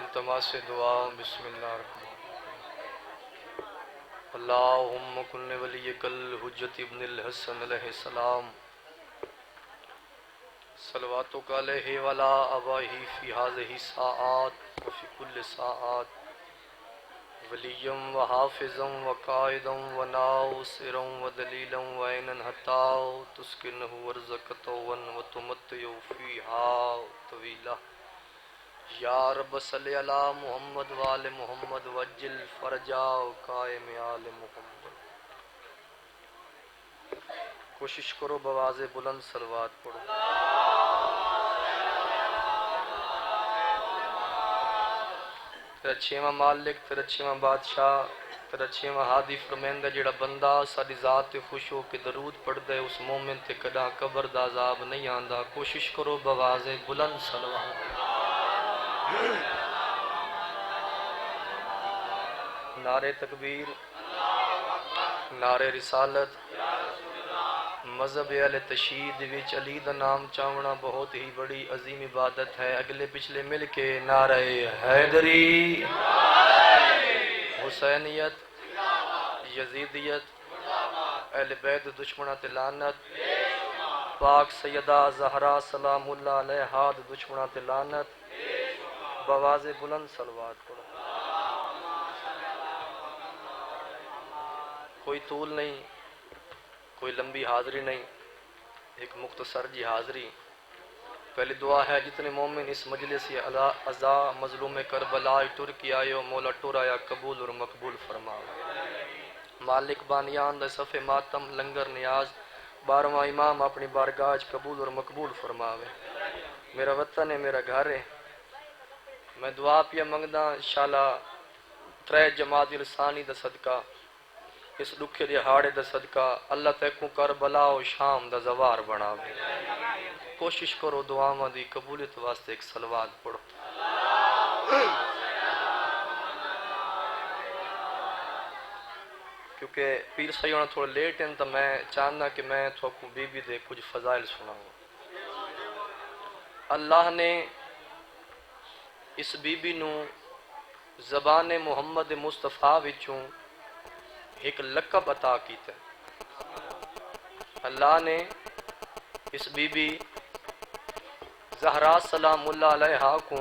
التماس دعا بسم اللہ الرحمن اللہم کن ولیک الحجت ابن الحسن علیہ السلام صلواتک علیہ وعلی آبائہ فی ہذہ الساعات وفی کل ساعات ولیم وحافظا وقائدا وناصرا ودلیلا وعینا حتی تسکنہ ورزق طوعا وتمتع فیہا طویلا یا رب صلی علی محمد وآل محمد وجل فرجا قائم آل محمد۔ کوشش کرو بواز بلند صلوات پڑھو۔ تیرا چھیواں مالک، تیرا چھیواں بادشاہ، تیرا چھیواں ہادی فرمائندہ جڑا بندہ ساری ذات تے خوش ہو کے درود پڑھ دے اس مومن تے کدا قبر دا عذاب نہیں آندا۔ کوشش کرو بواز بلند صلوات۔ نعرے تکبیر، نعرے رسالت، مذہب اہل تشہید وچ علی دا نام چاونا بہت ہی بڑی عظیم عبادت ہے۔ اگلے پچھلے مل کے نعرہ حیدری، حسینیت، یزیدیت، اہل بیت دشمنہ تے لعنت، پاک سیدہ زہرا سلام اللہ علیہا دشمنہ تے لعنت، بواز بلند صلوات پڑھو۔ کوئی طول نہیں، کوئی لمبی حاضری نہیں، ایک مختصر جی حاضری۔ پہلی دعا ہے جتنے مومن اس مجلس عزا مظلوم کربلا ٹر کی آئے ہو مولا ٹر آیا قبول اور مقبول فرماؤ۔ مالک بانیان دے صفِ ماتم لنگر نیاز 12واں امام اپنی بارگاہ قبول اور مقبول فرماوے۔ میرا وطن ہے، میرا گھر ہے، میں دعا پیا منگدا انشاءاللہ 3 جمادی الثانی دا صدقہ اس دکھے دہاڑے دا صدقہ اللہ تیکوں کربلا و شام دا زوار بناوے۔ کوشش کرو دعاواں دی قبولیت واسطے ایک صلوات پڑھو۔ کیونکہ پیر صحیح ہونا تھوڑا لیٹ ہیں تو میں چاہنا کہ میں تھوڑا بی بی دے کچھ فضائل سناؤں۔ اللہ نے اس بی بی نو زبان محمد مصطفیٰ وچوں ایک لقب عطا کیتا ہے۔ اللہ نے اس بی بی زہرا سلام اللہ علیہا کو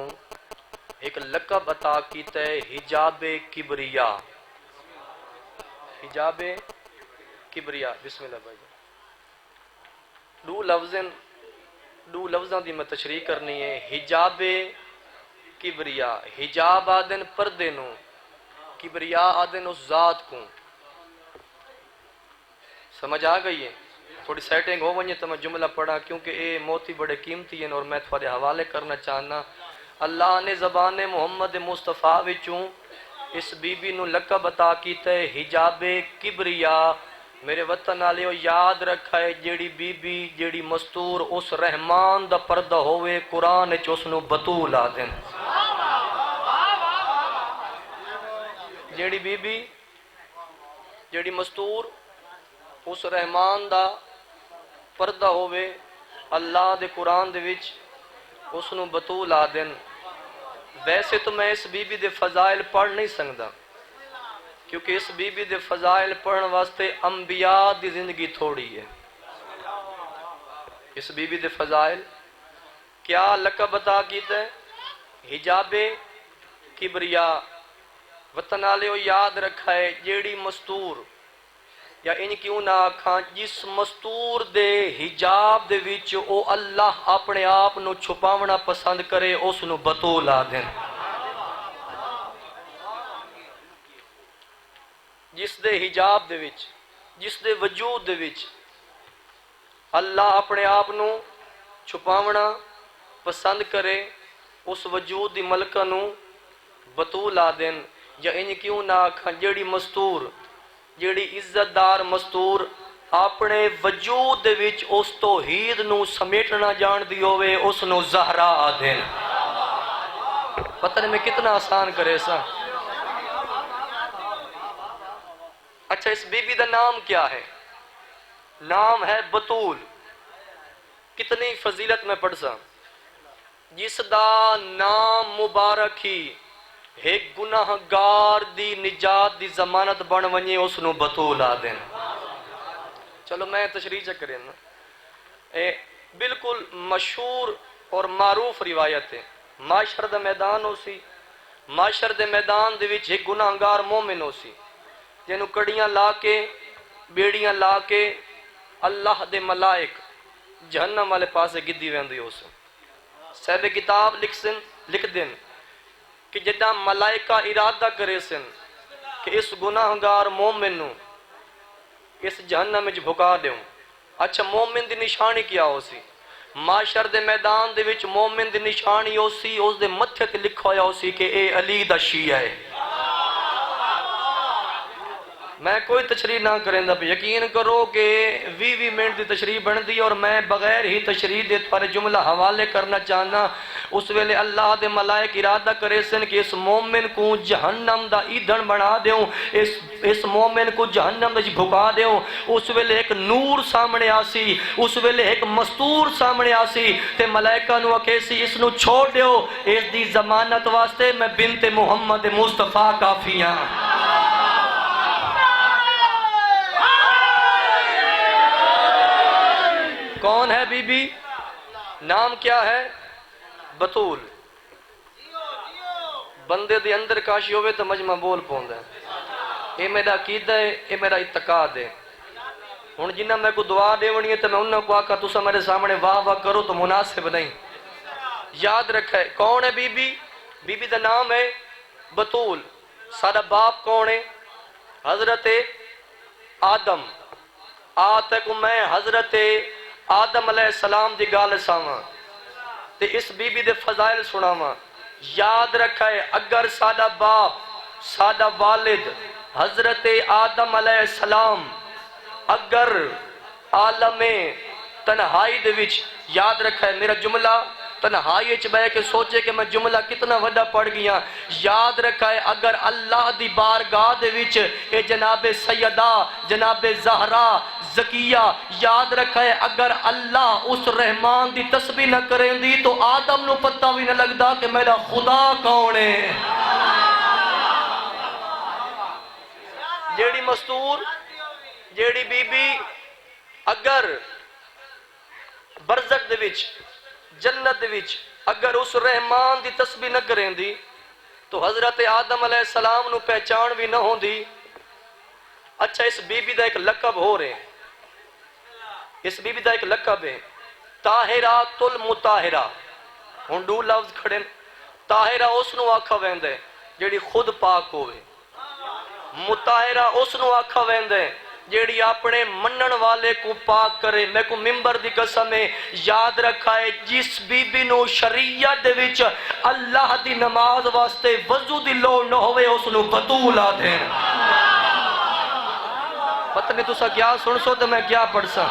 ایک لقب عطا کیتا ہے حجاب کبریا۔ حجاب کبریا، بسم اللہ بھائی۔ دو لفظاں دی میں تشریح کرنی ہے۔ حجاب کبریا، حجاب آدن پردے نو، کبریا آدن اس ذات کو۔ سمجھ آ گئی ہے؟ تھوڑی سیٹنگ ہو ونجے تو میں جملہ پڑھا کیونکہ اے موتی بڑے قیمتی ہیں اور میں تھوڑے حوالے کرنا چاہنا۔ اللہ نے زبان محمد مصطفیٰ وچوں اس بی بی نو لقب عطا کیتا ہے حجاب کبریا۔ میرے وطن والےو یاد رکھا ہے جیڑی بی بی جیڑی مستور اس رحمان دا پردہ ہوئے قرآن وچ اس نو بطول آدن۔ جیڑی بی بی جیڑی مستور اس رحمان دا پردہ ہوئے اللہ دے قرآن دے وچ اس نو بطول آدن۔ ویسے تو میں اس بی بی دے فضائل پڑھ نہیں سکتا کیونکہ اس بی بی دے فضائل پڑھن واسطے انبیاء دی زندگی تھوڑی ہے۔ اس بی بی دے فضائل کیا لقب عطا کیتا ہے حجاب کبریا۔ وطن والےو یاد رکھا ہے جیڑی مستور یا ان کیوں نہ آکھاں جس مستور دے حجاب دے وچ او اللہ اپنے آپ نو چھپاونا پسند کرے اس نو بطول آدن۔ جس دے حجاب دے وچ جس دے وجود دے وچ اللہ اپنے آپ نو چھپاونا پسند کرے اس وجود دی ملکہ نو بطول آدن۔ یا ان کیوں نہ آکھاں جیڑی مستور جیڑی عزت دار مستور اپنے وجود دے وچ اس توحید نو سمیٹنا جان دی ہوئے اس نو زہرا آدھن۔ پتہ نہیں میں کتنا آسان کرے سا۔ اچھا اس بی بی دا نام کیا ہے؟ نام ہے بطول۔ کتنی فضیلت میں پڑھ سا۔ جس دا نام مبارک ہی ایک گناہ گار دی نجات دی ضمانت بن ونجے اس نو بطول آ دین. چلو میں تشریح چکریں نا. بالکل مشہور اور معروف روایت ہے. معاشر دا میدان ہو سی. معاشر دے میدان دے وچ ایک گناہ گار مومن ہو سی جنوں کڑیاں لا کے بیڑیاں لا کے اللہ دے ملائک جہنم والے پاسے گدی ویندی ہو سی. صاحب کتاب لکھ دین کہ جدہ ملائکہ ارادہ کرے سن کہ اس گناہ گار مومن نو اس جہنم میں بھکا دیوں. اچھا مومن دی نشانی کیا ہو سی؟ معاشر دے میدان دے وچ مومن دی نشانی ہو سی اس دے متھے تے لکھا ہوا ہو سی کہ اے علی دا شیعہ ہے. میں کوئی تشریح نہ کریں دا یقین کرو کہ 20 منٹ دی تشریح بن دی اور میں بغیر ہی تشریح دے پر جملہ حوالے کرنا چاہنا. اس ویلے اللہ دے ملائک ارادہ کرے سن کہ اس مومن کو جہنم دا ایندھن بنا دیوں, اس مومن کو جہنم دا بھکا دیوں. اس ویلے ایک نور سامنے آسی, اس ویلے ایک مستور سامنے آسی تے ملائکہ نو کہسی اس نو چھوڑ دیو, اس دی ضمانت واسطے میں بنت محمد مصطفیٰ کافی ہاں. کون ہے بی بی؟ نام کیا ہے؟ بطول. بندے دے اندر کاشی ہوئے تو مجمع بول پوندا ہے. اے میرا عقیدہ ہے, اے میرا اعتقاد ہے. ہن جنہ میں کو دعا دیونی ہے تو میں انہاں کو آکھا تسا میرے سامنے واہ واہ کرو تو مناسب نہیں. یاد رکھے کون ہے بی بی؟ بی بی دا نام ہے بطول. سارا باپ کون ہے؟ حضرت آدم. آتے کو میں حضرت آدم علیہ السلام دی گال ساواں تے اس بی بی دے فضائل سناواں. یاد رکھے اگر سادہ باپ سادہ والد حضرت آدم علیہ السلام اگر عالم تنہائی دے وچ, یاد رکھے میرا جملہ تنہائی اچ بے کے سوچے کہ میں جملہ کتنا وڈا پڑھ گیا. یاد رکھے اگر اللہ دی بارگاہ دے وچ اے جناب سیدہ جناب زہرا زکیہ, یاد رکھے اگر اللہ اس رحمان دی تسبیح نہ کریں دی تو آدم نو پتہ بھی نہ لگدا کہ میرا خدا کون ہے. جیڑی مستور جیڑی بی بی اگر برزخ دے وچ جنت دے وچ اگر اس رحمان دی تسبیح نہ کریں دی تو حضرت آدم علیہ السلام نو پہچان بھی نہ ہوں دی. اچھا اس بی بی دا ایک لقب ہو رہے ہیں. اس بی بی دا ایک لقب ہے طاہرات المطاہرہ. ہن دو لفظ کھڑے. طاہرہ اس نو آکھا ویندے جیڑی خود پاک ہوئے, مطاہرہ اس نو آکھا ویندے جیڑی اپنے منن والے کو پاک کرے. میں کو ممبر دی قسم ہے یاد رکھا ہے جس بی بی نو شریعت دے وچ اللہ دی نماز واسطے وضو دی لوڑ نہ ہوئے اس نو بطول آ دین. پتہ نہیں تسا کیا سن سو تو میں کیا پڑھ سا.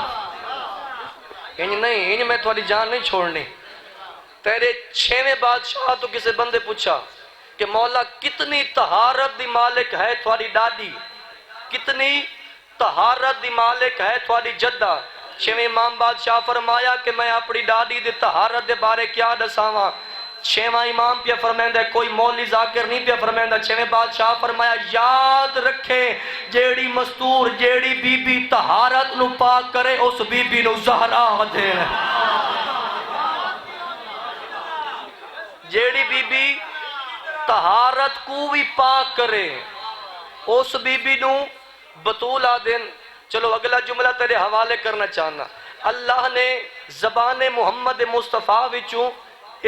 نہیں میں تھوڑی جان نہیں چھوڑنی. تیرے 6ویں بادشاہ تو کسی بندے پوچھا کہ مولا کتنی طہارت دی مالک ہے تھوڑی دادی, کتنی طہارت دی مالک ہے تھوڑی جدہ. 6ویں امام بادشاہ فرمایا کہ میں اپنی دادی دی طہارت دے بارے کیا دساواں. 6واں امام پہ فرمائندہ کوئی مولی ذاکر نہیں پہ فرمائندہ. 6ویں بادشاہ فرمایا یاد رکھیں جیڑی مستور جیڑی بی بی طہارت نو پاک کرے اس بی بی نو زہرا دین. جیڑی بی بی طہارت کو بھی پاک کرے اس بی بی نو بطول آدین. چلو اگلا جملہ تیرے حوالے کرنا چاہنا. اللہ نے زبان محمد مصطفیٰ وچوں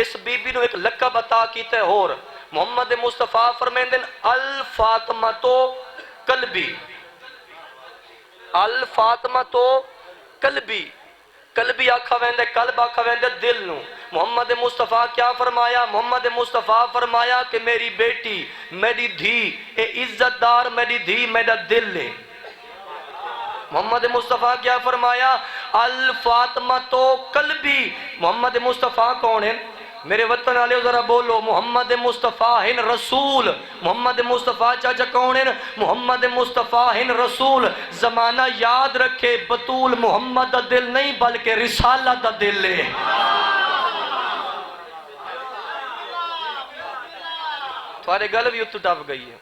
اس بی بی نو ایک لقب عطا کیتا ہے. اور محمد مصطفیٰ فرمیندن الفاطمہ تو قلبی, الفاطمہ تو قلبی. قلبی آکھا ویندے قلب آکھا ویندے دل نو. محمد مصطفیٰ کیا فرمایا؟ محمد مصطفیٰ فرمایا کہ میری بیٹی میری دھی اے عزت دار میری دھی میرا دل ہے. محمد مصطفیٰ کیا فرمایا؟ الفاطمہ تو قلبی. محمد مصطفیٰ کون ہیں؟ میرے وطن والے ذرا بولو محمد مصطفیٰ ہیں رسول. محمد مصطفیٰ چاچا کون ہیں؟ محمد مصطفیٰ ہیں رسول. زمانہ یاد رکھے بطول محمد دا دل نہیں بلکہ رسالہ دا دل ہے. سارے گل بھی اتو ٹپ گئی ہے.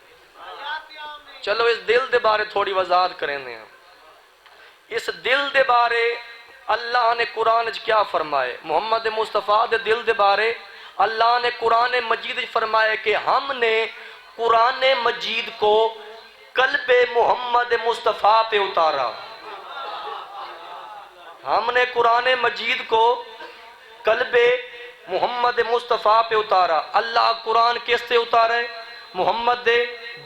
چلو اس دل دے بارے تھوڑی وضاحت کریں ہیں. اس دل دے بارے اللہ نے قرآن کیا فرمائے؟ محمد مصطفیٰ دے دل دے بارے اللہ نے قرآن مجید فرمائے کہ ہم نے قرآن مجید کو قلب محمد مصطفیٰ پہ اتارا. ہم نے قرآن مجید کو قلب محمد مصطفیٰ پہ اتارا. اللہ قرآن کس سے اتارا ہے؟ محمد دے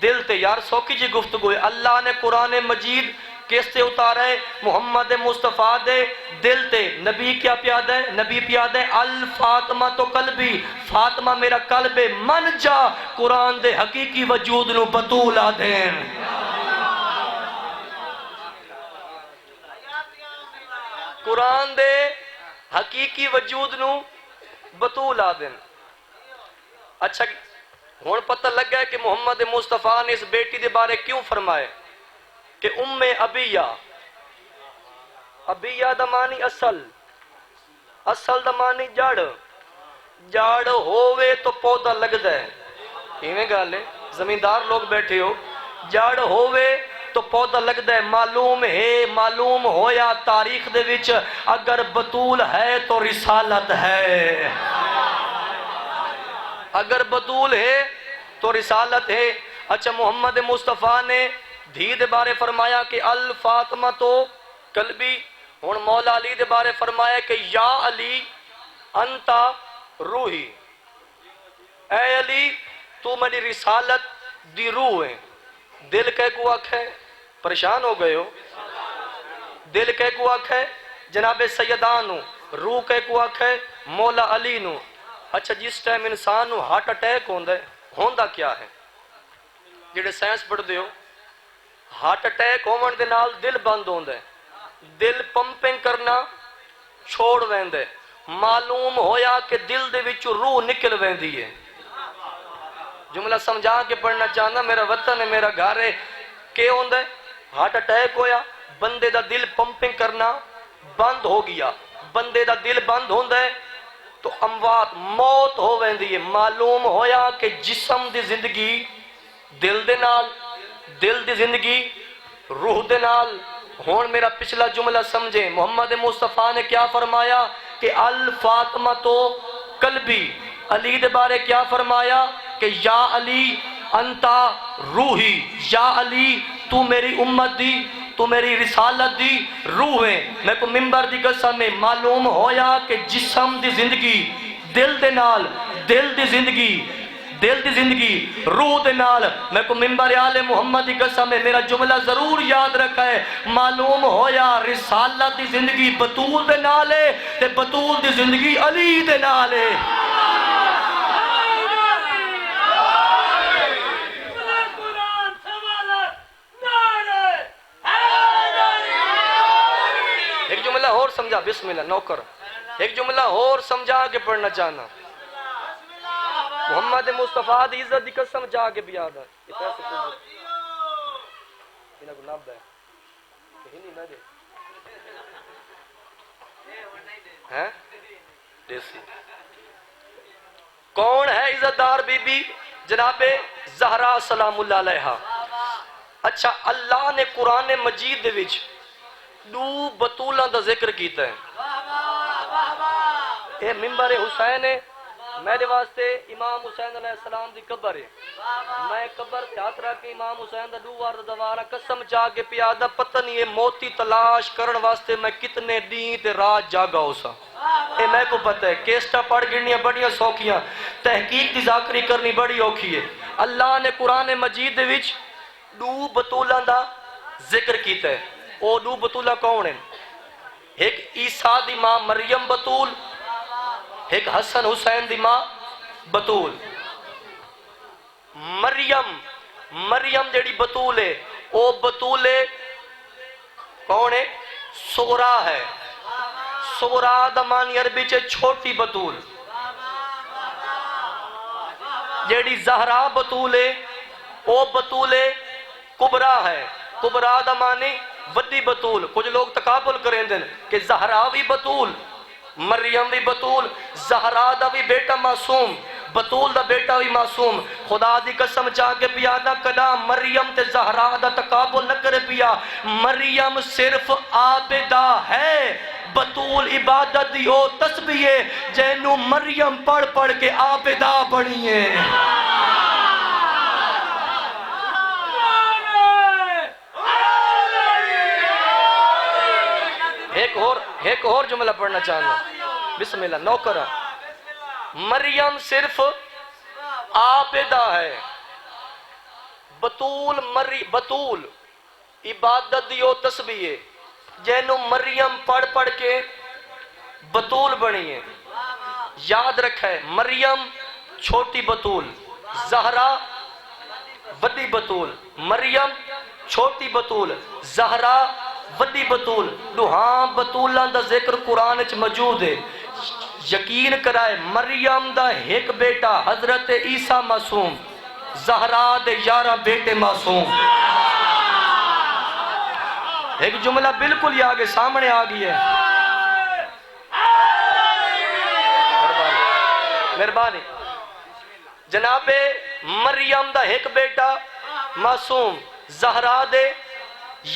دل تے. یار سوکی جی گفتگو ہے. اللہ نے قرآن مجید کس سے اتارا ہے؟ محمد مصطفیٰ دے دل تے. نبی کیا پیادہ ہے؟ نبی پیادہ ہے الفاطمہ تو قلبی، فاطمہ میرا قلب ہے. من جا قرآن دے حقیقی وجود نو بطولا دین. قرآن دے حقیقی وجود نو بطولا دین. اچھا ہون پتہ لگ گیا کہ محمد مصطفیٰ نے اس بیٹی دے بارے کیوں فرمائے کہ ام ابیہ. ابیہ دا معنی اصل، اصل دا معنی جڑ. جڑ ہووے تو پودا لگدا ہے. ایویں گل ہے، زمیندار لوگ بیٹھے ہو، جڑ ہووے تو پودا لگدا ہے. معلوم ہے، معلوم ہویا تاریخ دے وچ اگر بطول ہے تو رسالت ہے. اگر بطول ہے تو رسالت ہے. اچھا محمد مصطفیٰ نے دھی دے بارے فرمایا کہ الفاطمہ تو قلبی. ہن مولا علی دے بارے فرمایا کہ یا علی انتا روحی. اے علی تو میری رسالت دی روح ہے. دل کہہ کو آکھ ہے پریشان ہو گئے ہو. دل کہہ کو آکھ ہے جناب سیدانو، روح کہہ کو آکھ ہے مولا علی نو. اچھا جس ٹائم انسان نو ہارٹ اٹیک ہوندا ہے، ہوندا کیا ہے؟ جڑے سائنس پڑھ دے ہو، ہارٹ اٹیک ہون دے نال دل بند ہوندا ہے، دل پمپنگ کرنا چھوڑ ویندا ہے. معلوم ہویا کہ دل دے وچوں روح نکل ویندی ہے. جملہ سمجھا کے پڑھنا چاہنا، میرا وطن ہے، میرا گھر ہے. کہ ہوندا ہے؟ ہارٹ اٹیک ہویا، بندے دا دل پمپنگ کرنا بند ہو گیا. بندے دا دل بند ہوندا ہے تو اموات موت ہو ویندی ہے. معلوم ہویا کہ جسم دی زندگی دل دے نال، دل دی زندگی روح دے نال. ہون میرا پچھلا جملہ سمجھیں. محمد مصطفیٰ نے کیا فرمایا کہ الفاطمہ تو قلبی. علی دے بارے کیا فرمایا کہ یا علی انتا روحی. یا علی تو میری امت دی، تو میری رسالت دی روح ہے. میں کو ممبر دی قسم میں معلوم ہویا کہ جسم دی زندگی دل دے نال، دل دی زندگی، دل دی زندگی روح دے نال. میں کو ممبر آل محمد دی قسم ہے میرا جملہ ضرور یاد رکھا ہے. معلوم ہویا رسالت دی زندگی بطول دے نال ہے تے بطول دی زندگی علی دے نال ہے. ایک جملہ اور سمجھا، بسم اللہ نوکر، ایک جملہ اور سمجھا کے پڑھنا چاہنا. محمد مصطفیٰ دی عزت دی قسم چاہ کے بھی یاد ہے. یہ پیسے کو انہاں کو ناب ہے کہ ہی نہیں نہ دے ہیں دیسی. کون ہے عزت دار بی بی؟ جناب زہرا سلام اللہ علیہا. اچھا اللہ نے قرآن مجید دے وچ دو بطولاں دا ذکر کیتا ہے. اے ممبر حسین ہے، میرے واسطے امام حسین علیہ السلام دی قبر ہے. میں قبر تے ہاتھ رکھ کے امام حسین دا دو وار دوارا قسم چاہ کے پیادہ پتہ نہیں ہے موتی تلاش کرن واسطے میں کتنے دین تے رات جاگا ہو سا. اے میں کو پتہ ہے کیسٹا پڑھ گرنیاں بڑیاں سوکھیاں، تحقیق دی ذاکری کرنی بڑی اوکھی ہے. اللہ نے قرآن مجید دے وچ دو بطولاں دا ذکر کیتا ہے. او دو بطولہ کون ہیں؟ ایک عیسیٰ دی ماں مریم بطول، ایک حسن حسین دی ماں بطول. مریم جیڑی بطول ہے او بطول کون ہے؟ سغرا ہے. سغرا دا معنی عربی چے چھوٹی بطول. جیڑی زہرا بطول ہے او بطول کبرا ہے. کبرا دا معنی وڈی بطول. کچھ لوگ تقابل کریں دن کہ زہرا بھی بطول، مریم بھی بطول، زہرا دا بھی بیٹا معصوم، بطول دا بیٹا بھی معصوم. خدا دی قسم چاہ کے پیا دا کدا مریم تے زہرا دا تقابل نہ کرے پیا. مریم صرف عابدہ ہے، بطول عبادت دی او تسبیح ہے جینو مریم پڑھ پڑھ کے عابدہ بنی ہے. ایک اور جملہ پڑھنا چاہنا. بسم اللہ نوکرہ. مریم صرف عابدہ ہے، بطول عبادت دیو تسبیح ہے جینو مریم پڑھ پڑھ کے بطول بنی ہے. یاد رکھے مریم چھوٹی بطول، زہرا وڈی بطول. مریم چھوٹی بطول، زہرا وڈی بطول. ہاں بطولاں دا ذکر قرآن وچ موجود ہے. یقین کرائے مریم دا ایک بیٹا حضرت عیسیٰ معصوم، زہرا دے 11 بیٹے معصوم. ایک جملہ بالکل یہ آگے سامنے آگئی ہے. مہربانی. جناب مریم دا ایک بیٹا معصوم، زہرا دے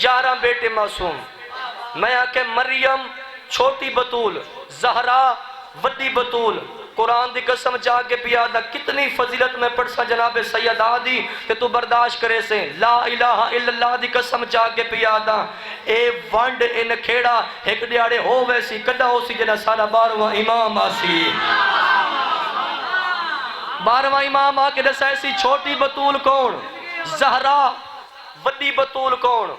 11 بیٹے معصوم. میں آکے مریم چھوٹی بطول، زہرا وڈی بطول. قرآن دی قسم چاہ کے پیادا کتنی فضیلت میں پڑھ سا جناب سید آدھی کہ تو برداشت کرے سے. لا الہ الا اللہ دی قسم چاہ کے پیادا اے وانڈ اے نکھیڑا ایک دیاڑے ہو ویسی کڈا ہو سی جنہ سارا 12واں امام آسی. 12واں امام آکے دسا ایسی چھوٹی بطول کون؟ زہرا. وڈی بطول کون؟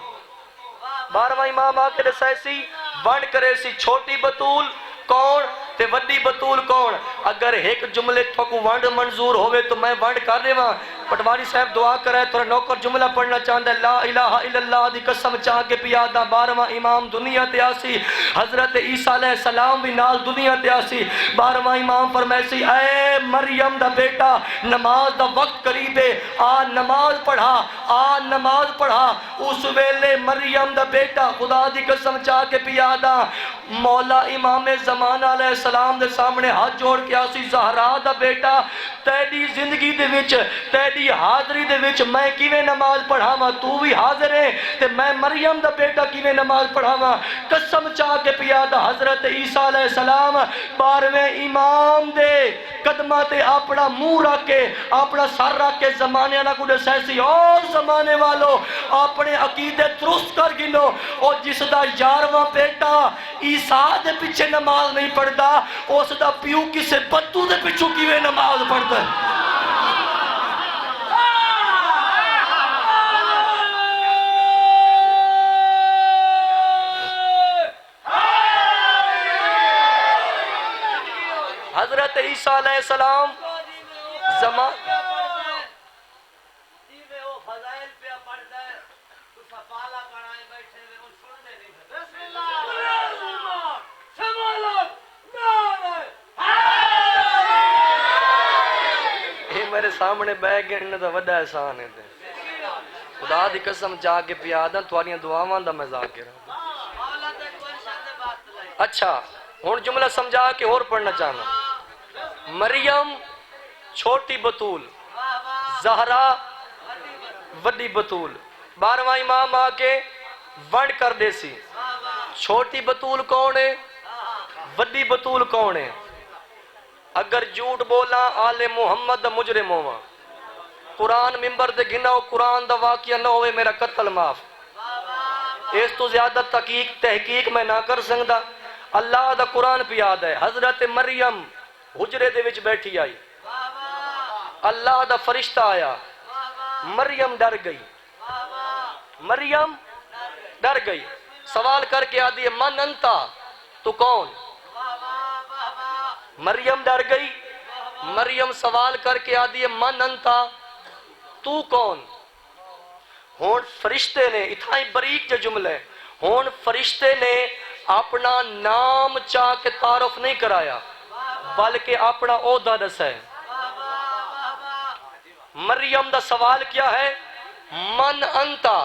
12واں امام آکے دسا ایسی وانڈ کرے سی چھوٹی بطول کون تے وڈی بطول کون. اگر ایک جملے تھوکو وانڈ منظور ہوئے تو میں وانڈ کر رہے ہاں. پٹواری صاحب دعا کرے تو نوکر جملہ پڑھنا چاہتا ہے. لا الہ الا اللہ دی قسم چاہ کے پیادا 12واں امام دنیا تے آسی، حضرت عیسیٰ علیہ السلام بھی نال دنیا تے آسی. 12واں امام فرمائسی اے مریم دا بیٹا نماز دا وقت قریبے، آ نماز پڑھا، آ نماز پڑھا. اس ویلے مریم دا بیٹا خدا دی قسم چاہ کے پیادا مولا امام زمانہ علیہ السلام دے سامنے ہاتھ جوڑ کے آسی زہرا دا بیٹا تیری زندگی دے وچ تیری حاضری دے وچ میں کیویں نماز پڑھاواں، تو بھی حاضر ہے تے میں مریم دا بیٹا کیویں نماز پڑھاواں. قسم چاہ کے پیادا حضرت عیسیٰ علیہ السلام 12ویں امام دے قدمہ تے اپنا منہ رکھ کے اپنا سر رکھ کے زمانے نہ کو سیسی اور زمانے والو اپنے عقیدے درست کر گنو. اور جس دا 11واں بیٹا عیسیٰ دے پیچھے نماز نہیں پڑھتا اس دا پیو کسے بدو دے پیچھو کیویں نماز پڑھتا ہے. حضرت عیسیٰ علیہ السلام میرے سامنے بہ گئے انہاں دا وڈا احسان ہے. خدا دی قسم چاہ کے پیادا تھوڑیاں دعاواں دا میں ذاکر ہوں. اچھا ہن جملہ سمجھا کے اور پڑھنا چاہنا. مریم چھوٹی بطول، زہرا وڈی بطول. 12واں امام آ کے ونڈ کر دے سی چھوٹی بطول کون ہے، وڈی بطول کون ہے. اگر جھوٹ بولا آل محمد دا مجرم ہوا، قرآن ممبر دے گناؤ قرآن دا واقعہ نہ ہوئے میرا قتل معاف. اس تو زیادہ تحقیق میں نہ کر سکتا. اللہ دا قرآن پہ یاد ہے حضرت مریم حجرے دے وچ بیٹھی آئی، اللہ دا فرشتہ آیا، مریم ڈر گئی. مریم ڈر گئی، سوال کر کے آدھی ہے من انتا، تو کون؟ مریم ڈر گئی. مریم سوال کر کے آدھی ہے من انتا، تو کون؟ ہون فرشتے نے اتھائی بریک جو جملے ہون فرشتے نے اپنا نام چاہ کے تعارف نہیں کرایا بلکہ اپنا عہدہ دسا ہے. مریم دا سوال کیا ہے؟ من انتا.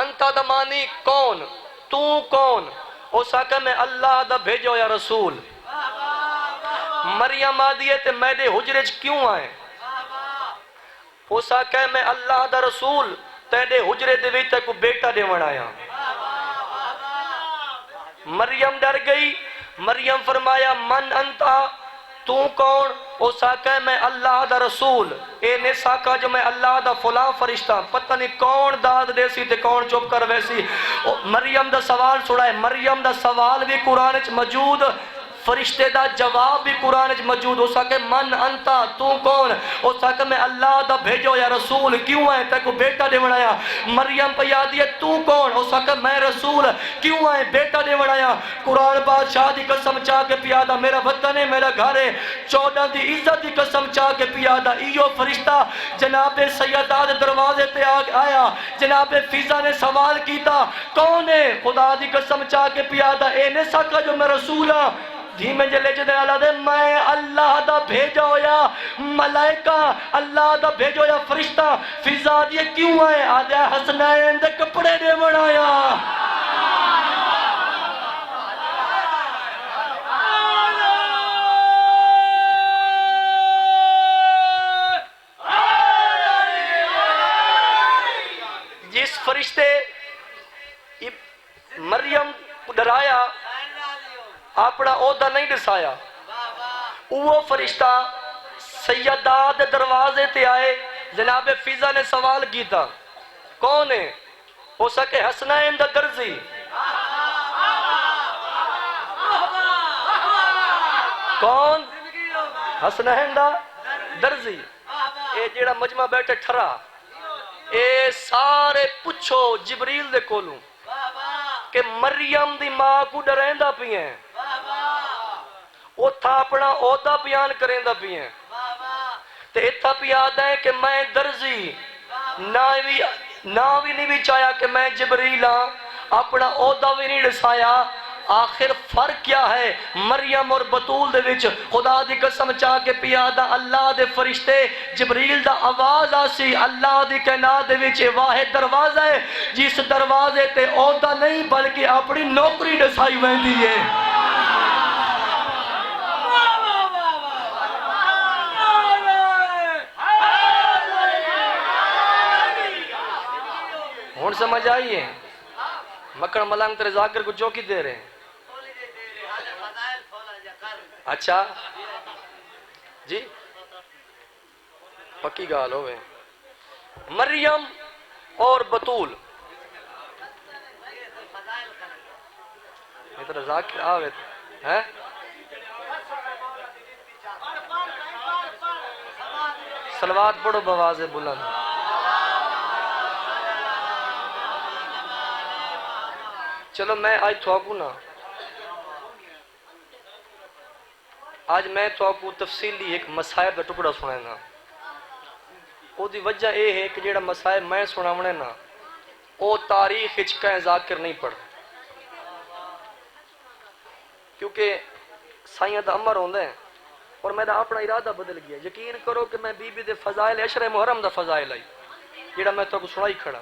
انتا دا معنی کون، تو کون؟ اس آقا میں اللہ دا بھیجو یا رسول. مریم آدھی ہے تے میرے حجرے کیوں آئے؟ اس آکے میں اللہ دا رسول تیرے حجرے دے وچ کو بیٹا دیون آیا. مریم ڈر گئی. مریم فرمایا من انتا، تو کون؟ اس آکے میں اللہ دا رسول. اے نے ساکا جو میں اللہ دا فلاں فرشتہ. پتہ نہیں کون داد دے سی تے کون چپ کر ویسی. مریم دا سوال چھوڑا ہے. مریم دا سوال بھی قرآن وچ موجود، فرشتے دا جواب بھی قرآن وچ موجود. اس آکے من انتا، تو کون؟ اس آکے میں اللہ دا بھیجو یا رسول. کیوں ہے؟ تے کو بیٹا دے بنایا. مریم پہ یاد ہے تو کون؟ اس آکے میں رسول. کیوں ہے؟ بیٹا دے بنایا. قرآن بادشاہ دی قسم چاہ کے پیادا میرا وطن ہے میرا گھر ہے. 14 دی عزت دی قسم چاہ کے پیادا ایو فرشتہ جناب سیدہ دے دروازے تے آیا. جناب فضا نے سوال کیتا کون ہے؟ خدا دی قسم چاہ کے پیادا اے نے سکا جو میں رسول ہاں. دھیمے جلے جدے اللہ دے میں اللہ دا بھیجا ہویا ملائکہ، اللہ دا بھیجا ہویا فرشتہ. فضا دیئے کیوں آئے؟ آدھے حسنین دے کپڑے دے بنایا. جس فرشتے مریم کو ڈرایا اپنا عہدہ نہیں دسایا، وہ فرشتہ سیدہ دے دروازے تے آئے. جناب فضا نے سوال کیتا کون ہے؟ ہو سکے حسنین دا درزی. کون؟ حسنین دا درزی. اے جیڑا مجمع بیٹھے ٹھرا اے سارے پچھو جبریل دے کولوں کہ مریم دی ماں کو ڈریندا پی ہیں، وہ تھا اپنا عہدہ بیان کریندا پی ہیں. تے اتھا پی آدھا ہے کہ میں درزی نہ بھی نہیں بھی چاہیا کہ میں جبریل ہاں، اپنا عہدہ بھی نہیں ڈسایا. آخر فرق کیا ہے مریم اور بطول دے وچ؟ خدا دی قسم چاہ کے پیادا اللہ دے فرشتے جبریل دا آواز آسی. اللہ دی کائنات دے وچ واحد دروازہ ہے جس دروازے تے عہدہ نہیں بلکہ اپنی نوکری ڈسائی ویندی ہے. ہون سمجھ آئیے مکڑ ملنگ تیرے ذاکر کو چوکی دے رہے ہیں. اچھا جی پکی گال ہوئے. مریم اور بطول ادھر ذاکر آوے ہیں صلوات پڑھو بواز بلند. چلو میں آج تھوکو نا، آج میں تھوکو تفصیلی ایک مسائب دا ٹکڑا سنے نا. او دی وجہ اے ہے کہ جیڑا مسائب میں سناونے نا او تاریخ کہیں ذاکر نہیں پڑھ، کیونکہ سائیاں دا عمر ہوندے ہیں اور میرا اپنا ارادہ بدل گیا. یقین کرو کہ میں بی بی دے فضائل عشر محرم دا فضائل آئی جیڑا میں تو کو سنائی کھڑا.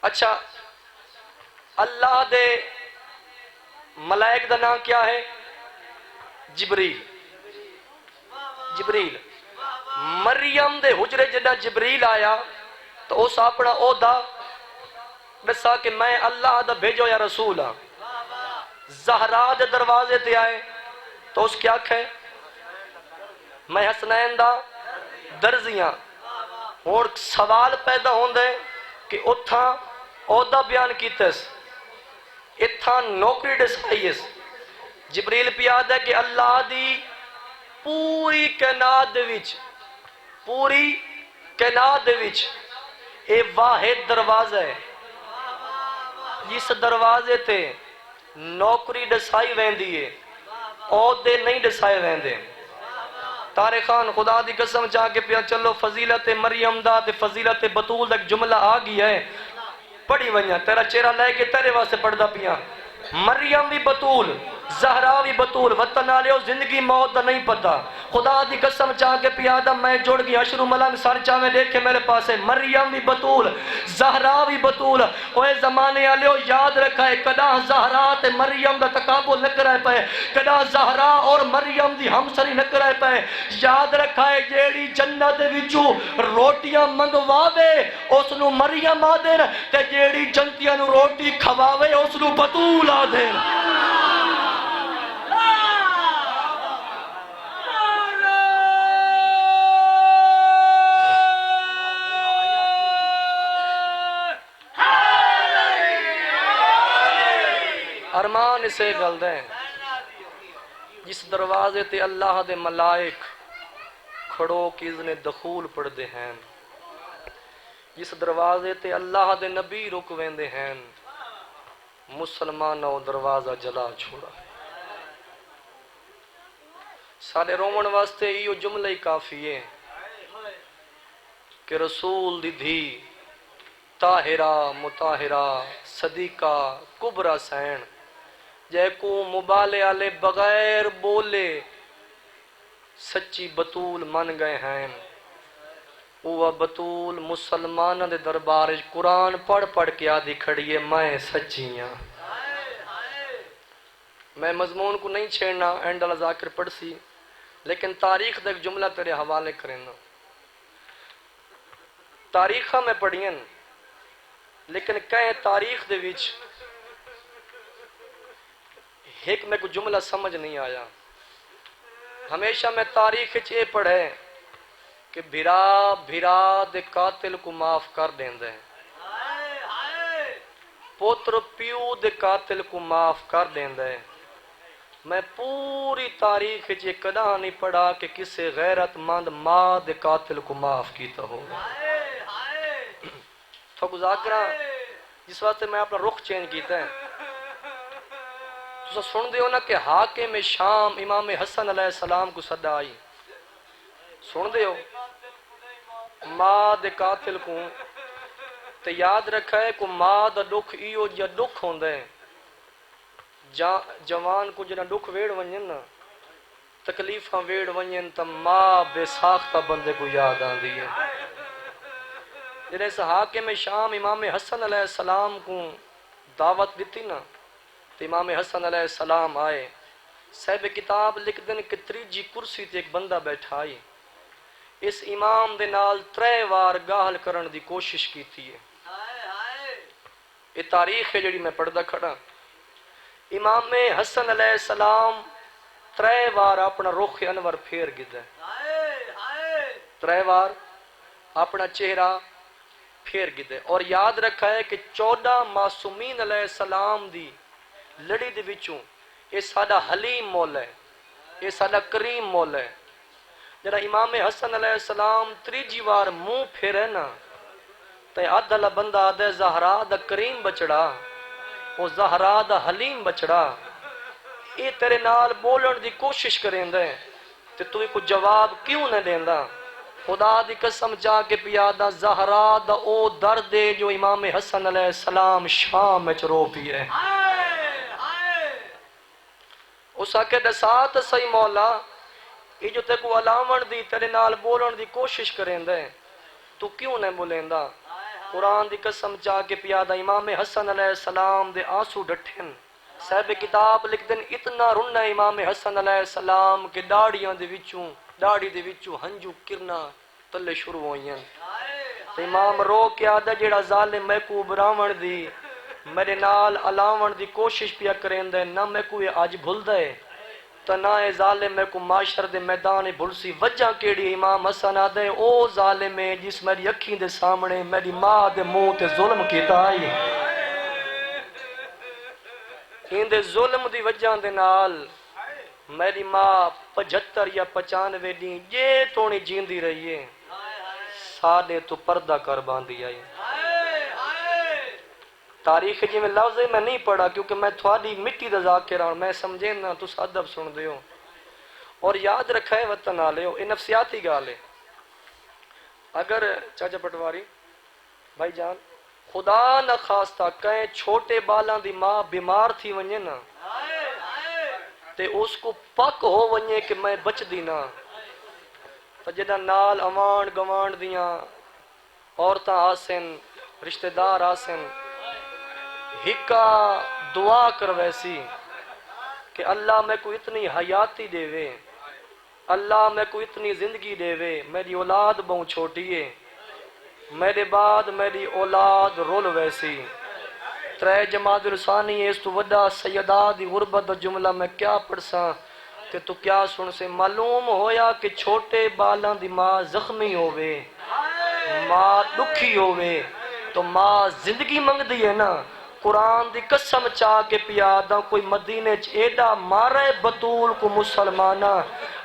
اچھا اللہ دے ملائک دا نام کیا ہے؟ جبریل. جبریل. مریم دے حجرے جنہ جبریل آیا تو اس اپنا عہدہ دسا کہ میں اللہ دا بھیجو یا رسول ہاں. زہرا دے دروازے تے آئے تو اس کیا کہے میں حسنین دا درزیاں. اور سوال پیدا ہوندے کہ اتھا عہدہ بیان کیتس اتھا نوکری ڈسائیس. جبریل پیاد ہے کہ اللہ دی پوری کائنات دے وچ اے واحد دروازہ ہے جس دروازے تے نوکری ڈسائی ویندی ہے، عہدے نہیں ڈسائے ویندے. تاریخان خدا دی قسم چاہ کے پیا چلو فضیلت مریم دا تے فضیلت بطول دا ایک جملہ آ گیا ہے پڑھی ونیا تیرا چہرہ لے کے تیرے واسطے پڑھدا پیا. مریم بھی بطول، زہرا بھی بطول، وطن آلے ہو زندگی موت دا نہیں پتا. خدا دی قسم چاہ کے پیادا میں جڑ گیا اشرو ملنگ سر چاہویں دیکھے میرے پاس ہے مریم بھی بطول زہرا بھی بطول اوے زمانے آلیو یاد رکھا ہے کدا زہرا تے مریم دا تقابل نہ کرائے پائے کدا زہرا اور مریم دی ہمسری نہ کرائے پائے یاد رکھا ہے جیڑی جنت وچوں روٹیاں منگواوے اس نو مریم آ دین تے جیڑی جنتیاں نو روٹی کھواوے اس نو بطول آ دین ارمان اسے گل دیں جس دروازے تے اللہ دے ملائک کھڑو کی اذن دخول پڑھ دے ہیں جس دروازے تے اللہ دے نبی رک ویندے ہیں مسلمانوں دروازہ جلا چھوڑا سارے رومن واسطے ایو جملہ ہی کافی ہے کہ رسول دی دھی طاہرہ مطاہرہ صدیقہ کبرا سین جے کو مبالے آلے بغیر بولے سچی بطول من گئے ہیں وہ بطول مسلمان دے دربار قرآن پڑھ پڑھ کے آدھی کھڑی ہے میں سچیاں میں مضمون کو نہیں چھیڑنا اینڈ اللہ ذاکر پڑھ سی لیکن تاریخ دے ایک جملہ تیرے حوالے کرنا تاریخہ میں پڑھیں لیکن کہیں تاریخ دے وچ ایک میں کو جملہ سمجھ نہیں آیا ہمیشہ میں تاریخ چے پڑھے کہ بھرا دے قاتل کو معاف کر دیں دے پوتر پیو دے قاتل کو معاف کر دیں دے میں پوری تاریخ چے کدا نہیں پڑھا کہ کسی غیرت مند ماں دے قاتل کو معاف کیتا ہوگا تو گزاکرہ جس واسطے میں اپنا رخ چینج کیتا ہے تو سن دیو نا کہ حاکم شام امام حسن علیہ السلام کو صدا آئی سن دیو ماں دے قاتل کو تے یاد رکھا ہے کہ ماں دا دکھ ایو جا دکھ ہوندہ ہے جوان کو جنا دکھ ویڑ ونجن نا تکلیفاں ویڑ ونجن تا ماں بے ساختہ بندے کو یاد آن دی ہے جنہیں سے حاکم شام امام حسن علیہ السلام کو دعوت دیتی نا تو امام حسن علیہ السلام آئے صاحب کتاب لکھ دن کہ تریجی کرسی تے ایک بندہ بیٹھائی اس امام دے نال 3 وار گاہل کرن دی کوشش کی تھی یہ تاریخ ہے جڑی میں پڑھدا کھڑا امام حسن علیہ السلام 3 وار اپنا رخ انور پھیر گدا 3 وار اپنا چہرہ پھیر گدا اور یاد رکھا ہے کہ 14 معصومین علیہ السلام دی لڑی دے وچوں یہ سادہ حلیم مولا ہے یہ سادہ کریم مولا ہے جڑا امام حسن علیہ السلام تریجی وار منہ پھیرے نا تے عدل بندہ دے زہرا دا کریم بچڑا وہ زہرا دا حلیم بچڑا یہ تیرے نال بولن دی کوشش کریں دے تے تو کو جواب کیوں نہ دیندا خدا دی قسم چاہ کے پیادا زہرا دا او درد دے جو امام حسن علیہ السلام شام میں رو پیے اس آکے دے ساتھ صحیح مولا یہ جو تے کو علامن دی تیرے نال بولن دی کوشش کریں دے تو کیوں نہ بولیں دا قرآن دی قسم چاہ کے پیادا امام حسن علیہ السلام دے آنسو ڈٹھن صاحب کتاب لکھ دن اتنا رنہ امام حسن علیہ السلام کے داڑیاں دے وچوں ہنجو کرنا تلے شروع ہوئیں تو امام رو کے آدھا جیڑا ظالم میں کو براون دی میرے نال علاون دی کوشش پیا کریں دے نہ میں کو یہ آج بھول دے تو نہ اے ظالم میں کو معاشر دے میدان بھول سی وجہ کیڑی امام حسن آدھے او ظالم ہے جس میری اکھیں دے سامنے میری ماں دے منہ تے ظلم کیتا آئی ان دے ظلم دی وجہ دے نال میری ماں 75 یا 95 دن جے تونی جیندی رہی ہے سادے تو پردہ کر باندھی آئی تاریخ جی میں لفظ میں نہیں پڑھا کیونکہ میں تھوڑی مٹی دا ذاکر ہوں میں سمجھے نا تو ادب سن دیو اور یاد رکھا ہے وطن آلے ہو یہ نفسیاتی گالے اگر چاچا پٹواری بھائی جان خدا نہ خواستہ کہیں چھوٹے بالاں دی ماں بیمار تھی ونجے نا تے اس کو پک ہو ونجے کہ میں بچ دی نا تو جدہ نال اوان گوان دیاں عورتاں آسن رشتہ دار آسن ہکا دعا کر ویسی کہ اللہ میں کو اتنی حیاتی دے وے، اللہ میں کو اتنی زندگی دے وے، میری اولاد بہت چھوٹی ہے، میرے بعد میری اولاد رول ویسی ترے جماعت الثانی ہے، اس تو وڈا سیدہ دی غربت دا جملہ میں کیا پڑھساں کہ تو کیا سن سے معلوم ہویا کہ چھوٹے بالاں دی ماں زخمی ہووے، ماں دکھی ہووے تو ماں زندگی منگ دی ہے نا۔ قرآن دی قسم چاہ کے پیادہ کوئی مدینے ایڈا مارے بطول کو مسلمانہ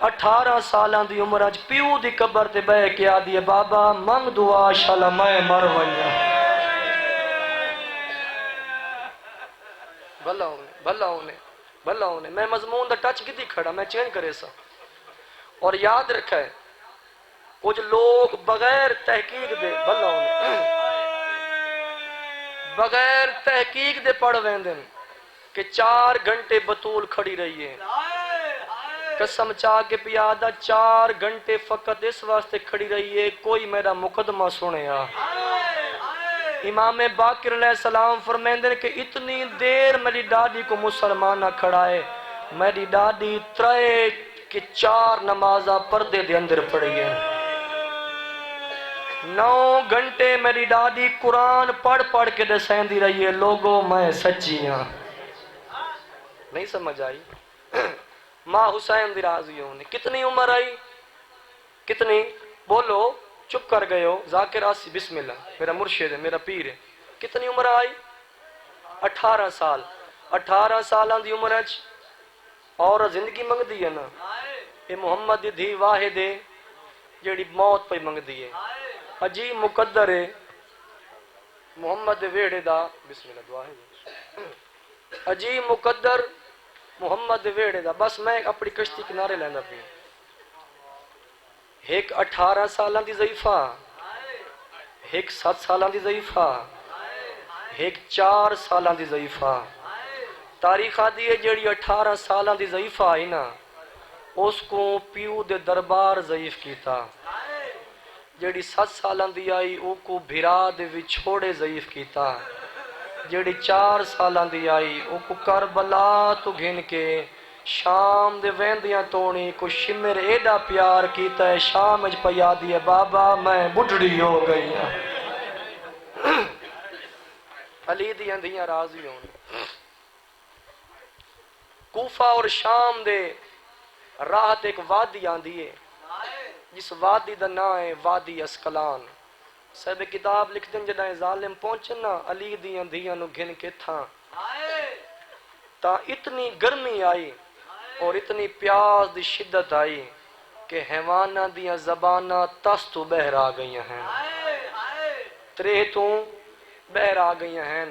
18 سالان دی عمرہ پیو دی قبر تے بے کیا دیئے بابا منگ دعا شالا میں مر ونیا۔ بھلا ہونے میں مضمون دا ٹچ کتی کھڑا میں چینج کرے سا۔ اور یاد رکھا ہے کچھ لوگ بغیر تحقیق دے بغیر تحقیق دے پڑھ ویندن کہ 4 گھنٹے بطول کھڑی رہی ہے، قسم چاہ کے پیادہ 4 گھنٹے فقط اس واسطے کھڑی رہی ہے کوئی میرا مقدمہ سنے آ۔ امام باقر علیہ السلام فرمیندن کہ اتنی دیر میری ڈاڈی کو مسلمانہ کھڑا ہے، میری ڈاڈی 4 نمازہ پردے دے اندر پڑھی ہے، 9 گھنٹے میری ڈاڈی قرآن پڑھ کے دسین دی رہی ہے۔ لوگوں میں سچی ہاں، نہیں سمجھ آئی؟ ماں حسین دی راضی ہونے کتنی عمر آئی؟ کتنی؟ بولو، چپ کر گئے ہو۔ ذاکر آسی بسم اللہ میرا مرشد ہے، میرا پیر ہے۔ کتنی عمر آئی؟ 18 سال۔ 18 سالان دی عمر اچ اور زندگی منگ دی ہے نا۔ یہ محمد دی دھی واحد ہے جیڑی موت پہ منگ دی ہے۔ عجیب مقدر ہے محمد دے ویڑے دا بسم اللہ دعا ہے۔ عجیب مقدر محمد دے ویڑے دا، بس میں اپنی کشتی کنارے لینا بھی۔ ایک 18 سالان دی ضعیفہ، ایک 7 سالان دی ضعیفہ، ایک 4 سالان دی ضعیفہ۔ تاریخ آدھی ہے جیڑی 18 سالان دی ضعیفہ آئی نا اس کو پیو دے دربار ضعیف کیتا، جیڑی 7 سالان دی آئی او کو بھرا دے وچھوڑے ضعیف کیتا، جیڑی 4 سالان دی آئی او کو کربلا تو گھن کے شام دے ویندیاں تونی کو شمر ایڈا پیار کیتا ہے شام اج پیا دیئے بابا میں بڑھڑی ہو گئی ہوں۔ علی دیاں دیاں راضی ہوں۔ کوفہ اور شام دے راحت ایک وادی آندی ہے جس وادی دا نام ہے وادی اسکلان۔ صاحب کتاب لکھ دیں جنہیں ظالم پہنچنا علی دیاں دیاں نو گھن کے تھا تا اتنی گرمی آئی اور اتنی پیاس دی شدت آئی کہ حیوانہ دیاں زبانہ تستو بہر آ گئی ہیں، تریتوں بہر آ گئی ہیں۔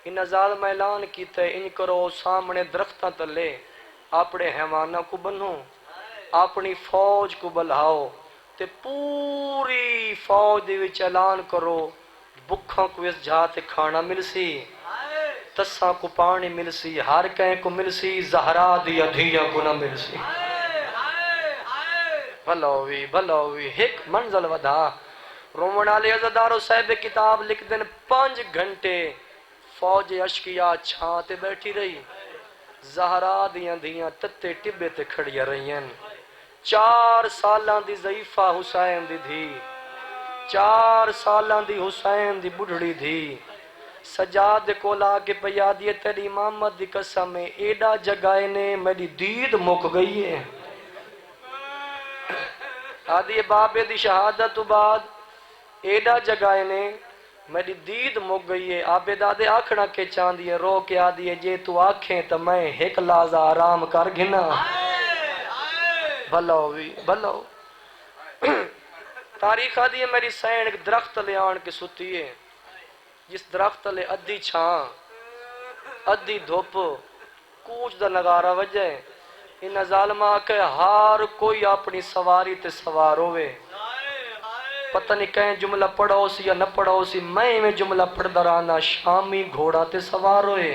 ان ظالم اعلان کیتا ہے ان کرو سامنے درختہ تلے اپنے حیوانہ کو بنو، اپنی فوج کو بلھاؤ تے پوری فوج دے وچ اعلان کرو بکھاں کو اس جاتے کھانا مل سی، تساں کو پانی مل سی، ہر کہیں کو مل سی، زہرا دیا دھیاں کو نہ مل سی۔ بھلا ہوئی ایک منزل ودا رومن علی عزدارو صاحب کتاب لکھ دن 5 گھنٹے فوج اشکیا چھانتے بیٹھی رہی، زہرا دیاں دیاں تتے ٹبے تے کھڑیا رہی ہیں۔ 4 سالان دی ضعیفہ حسین دی دھی، 4 سالان دی حسین دی بڑھڑی دھی سجاد کو لا کے پیا دیے تیری امامت دی قسم میں ایڈا جگائے نے میری دید مک گئی ہے۔ آدھی بابے دی شہادت تو بعد ایڈا جگائے نے میری دید مک گئی ہے۔ آبے دادے آکھنا کے چاندی ہے رو کے آدھی ہے جے تو آکھیں تو میں ایک لازہ آرام کر گھنا۔ بھلا ہوئی تاریخ آدھی ہے میری سین ایک درخت لے آن کے ستی ہے جس درخت لے ادھی چھان ادھی دھوپ کوچ دا نگارہ وجہ ان ظالمہ کہ ہار کوئی اپنی سواری تے سوار ہوئے، پتہ نہیں کہیں جملہ پڑھو سی یا نہ پڑھو سی، میں جملہ پڑھ درانا شامی گھوڑا تے سوار ہوئے،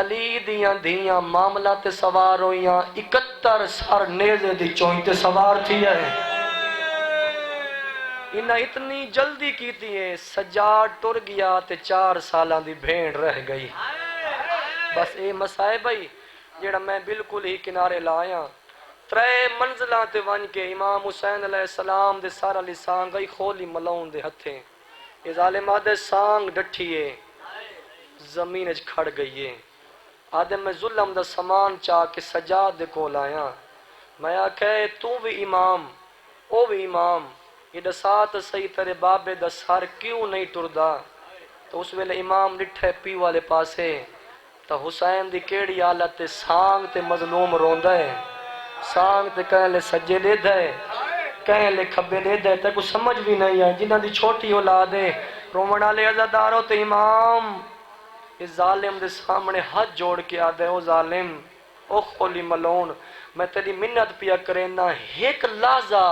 علی دیاں دیاں معاملہ تے سوار ہوئیاں، 71 سر نیزے دی چوئیں تے سوار تھی ہے۔ انہاں اتنی جلدی کیتی ہے سجاد ٹر گیا تے 4 سالاں دی بھیڑ رہ گئی بس اے مسائب بھائی جیڑا میں بالکل ہی کنارے لایا 3 منزلاں تے ون کے امام حسین علیہ السلام دے سارا لسان گئی خولی ملاؤن دے ہتھیں یہ ظالم آدھے سانگ ڈٹھیے زمین اچ کھڑ گئیے آدھے میں ظلم دا سامان چاہ کے سجاد دے کو لایا میں آکھے تو بھی امام او بھی امام یہ دسات صحیح تیرے بابے دا سر کیوں نہیں ٹردا تو اس ویلے امام ڈٹھے پی والے پاسے تو حسین دی کیڑی حالت تے سانگ تے مظلوم روندا ہے سانگ تے کہنے لے سجے دے دے کہنے لے کھبے دے دے تے کو سمجھ بھی نہیں ہے جنہ دی چھوٹی اولاد ہے رومن لے عزادارو تے امام اس ظالم دے سامنے ہاتھ جوڑ کے آدھے او ظالم او خولی ملون میں تیری منت پیا کرینا ایک لازہ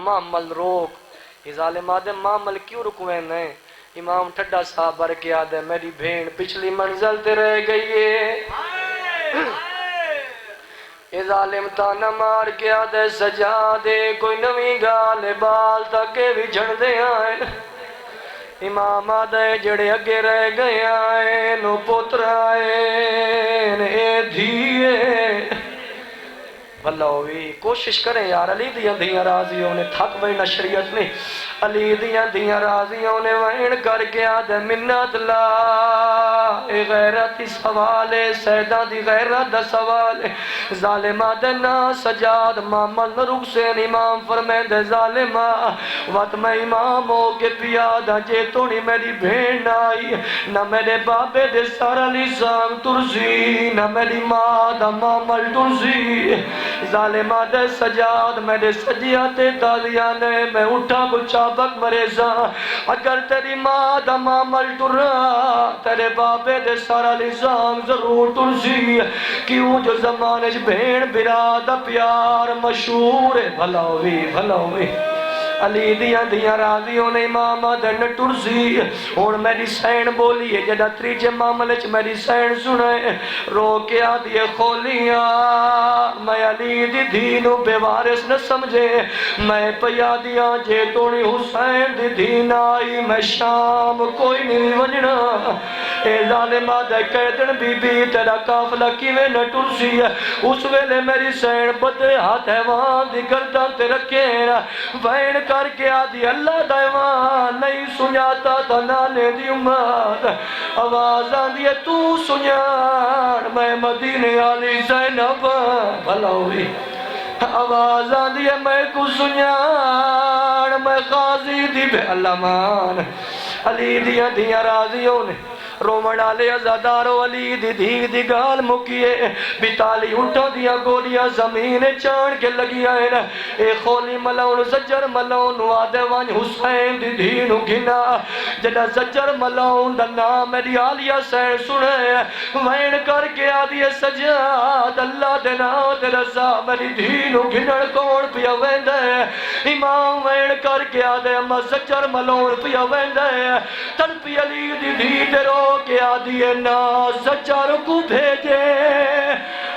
معمل روک یہ ظالم آدھے معمل کیوں رکویں نہیں امام ٹھڈا صاحب بر کے آدھے میری بھین پچھلی منزل تے رہ گئی ہے یہ ظالم تانا مار کے آدھے سجا دے کوئی نوی گال بال تاکہ بھی جھڑ دے آئے امام آدھے جڑے اگے رہ گئے آئے نو پتر آئے اے دھیے اللہ ہوئی کوشش کریں یار علی دیاں راضیوں نے تھک وینا شریعت میں علی دیاں راضیوں نے وین کر کے آدھے منت لا اے غیرتی سوال ہے سیدہ دی غیرت دا سوال ہے ظالم آدھے نا سجاد محمد رخ سین امام فرمین دے ظالمہ وقت میں امام ہو کے پیادہ جے تونی میری بھین آئی نہ میرے بابے دے سارا لسان ترسی نہ میری ماں دا مامل ترسی ظالمہ دے سجاد میرے سجیاتے تالیانے میں اٹھا کو چابک مریضا اگر تیری ماں دا مامل ٹرا تیرے بابے دے سارا لسان ضرور ترسی کیوں جو زمانے بھین برادہ پیار مشہور ہے بھلا ہوئی علی دیاں راضیوں نے امام دن ٹرسی اور میری سین بولی ہے جڑا تریجے معاملے میری سین سنے رو کے آدھیے کھولیاں میں علی دی دینو بے وارث نہ سمجھے میں پیا دیاں جے تونی حسین دی دین آئی میں شام کوئی نہیں ونجنا اے ظالمہ دے قیدن بی بی تیرا کافلہ کیویں نہ ٹرسی اس ویلے میری سین بدے ہاتھ حیوان دی گردن تے رکھے وین کر کے آدھی اللہ دائیوان نہیں سنیاتا تھا نانے دی امت آواز آدھی ہے تو سنیان میں مدینے علی زینب بھلا ہوئی آواز آدھی ہے میں کو سنیان میں قاضی دی بے علمان علی دیاں راضیوں نے رومن آلے ازادارو علی دی گال مکیے بیتالی اٹھا دیا گولیاں زمین چان کے لگی آئے نا اے خولی ملون زجر ملون آدھے وان حسین دی دینو گھنا جڑا زجر ملون دا نام میری آلیہ سین سنے وین کر کے آدھی سجاد اللہ دینا دے رضا میری دینو گھنڑ کون پیا ویندے امام وین کر کے آدھے اما زجر ملون پیا ویندے تن پی علی دی رو کہ آدھیے نا سچار کو بھیجے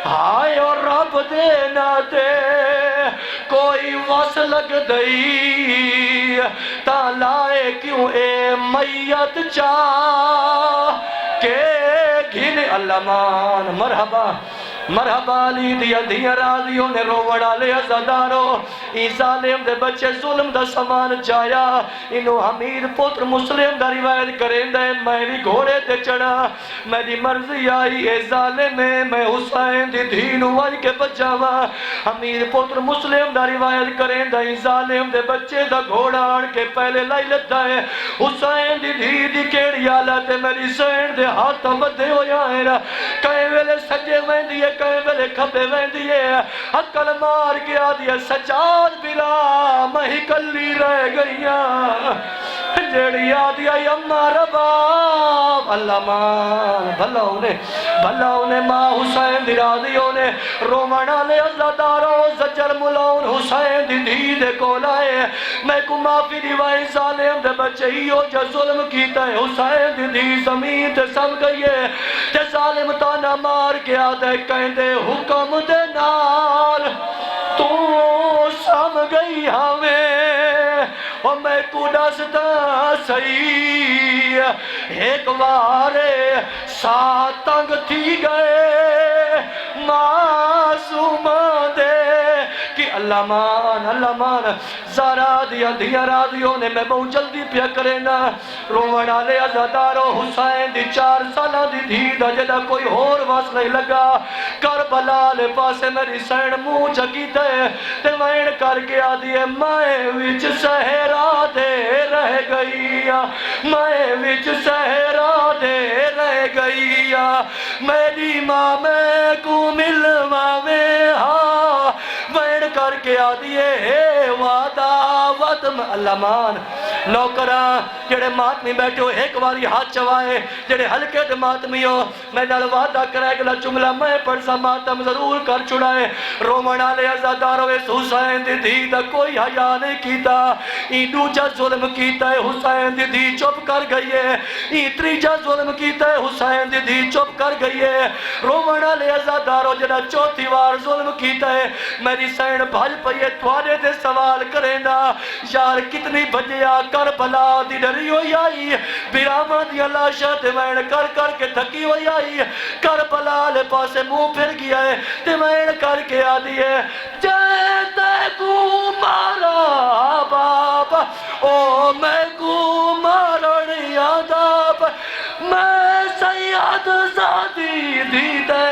ہائے اور رب دینا دے کوئی وس لگ دئی تا لائے کیوں اے میت چاہ کہ گھن علمان مرحبا علی دیاں راضیوں نے روڑا لے ازادارو ای ظالم دے بچے ظلم دا سامان چایا انہوں حمید پتر مسلم دا روایت کریں دے میں بھی گھوڑے تے چڑھا میری مرضی آئی اے ظالم میں حسین دی دین وج کے بچاوا حمید پتر مسلم دا روایت کریں دے ای ظالم دے بچے دا گھوڑا آن کے پہلے لائی لتا ہے حسین دی دی کیڑی آلات میری سین دے ہاتھ بدے ہو جائے کہیں ویلے سجے میں دیئے کہیں ویلے کھبے میں دیئے حقل مار گیا دیئے سجاد بلا میں ہی کلی رہ گئیاں جیڑی آدھی آئی اممہ رباب اللہ مان بھلا انہیں ماں حسین دی راضیوں نے رومانا لے اللہ دارو زجر ملاؤن حسین دی دے کو لائے میں کو معافی دیوائی ظالم دے بچے ہی ہو جا ظلم کیتا ہے حسین دی زمین تے سم گئیے تے ظالم تانا مار کے آدھے کہیں دے حکم دے نال تو سم گئی ہمیں او میں کو دستا سہی ایک وارے ساتھ تنگ تھی گئے معصوم دے کہ اللہ مان زارا دیا دیا رادیوں نے میں بہت جلدی پیا کرے نا رومن آلے عزادارو حسین دی 4 سالہ دی دھیدہ جدہ کوئی اور واس نہیں لگا کربلا لے پاسے میری سین منہ چکی دے تے وین کر کے آدھیے مائے وچ سہرا دے رہ گئی مائے وچ سہرا دے رہ گئی میری ماں میں کو ملواوے ہاں وین کر کے آدھیے اے وعدہ وطم اللہ مان نوکران جڑے ماتمی بیٹھے ہو ایک باری ہاتھ چوائے جڑے ہلکے دے ماتمی ہو میں نال وعدہ کرے گلا جملہ میں پڑھسا ماتم ضرور کر چھڑائے رومن آلے عزادارو اس حسین دی دھی دا کوئی حیا نہیں کیتا این دوجہ ظلم کیتا ہے حسین دی دھی چپ کر گئی ہے این تریجہ ظلم کیتا ہے حسین دی دھی چپ کر گئی ہے رومن آلے عزادارو جڑا چوتھی وار ظلم کیتا ہے میری سین بھل پئیے توارے دے سوال کریں دا یار کتنی بجیا کربلا دی ڈری ہوئی آئی بیرامہ دی اللہ شاہ وین کر کر کے تھکی ہوئی آئی کربلا لے پاسے منہ پھر گیا ہے تے وین کر کے آدھی ہے جیتے کو مارا باپ او میں کو مارنی آداب میں سید زادی دی دے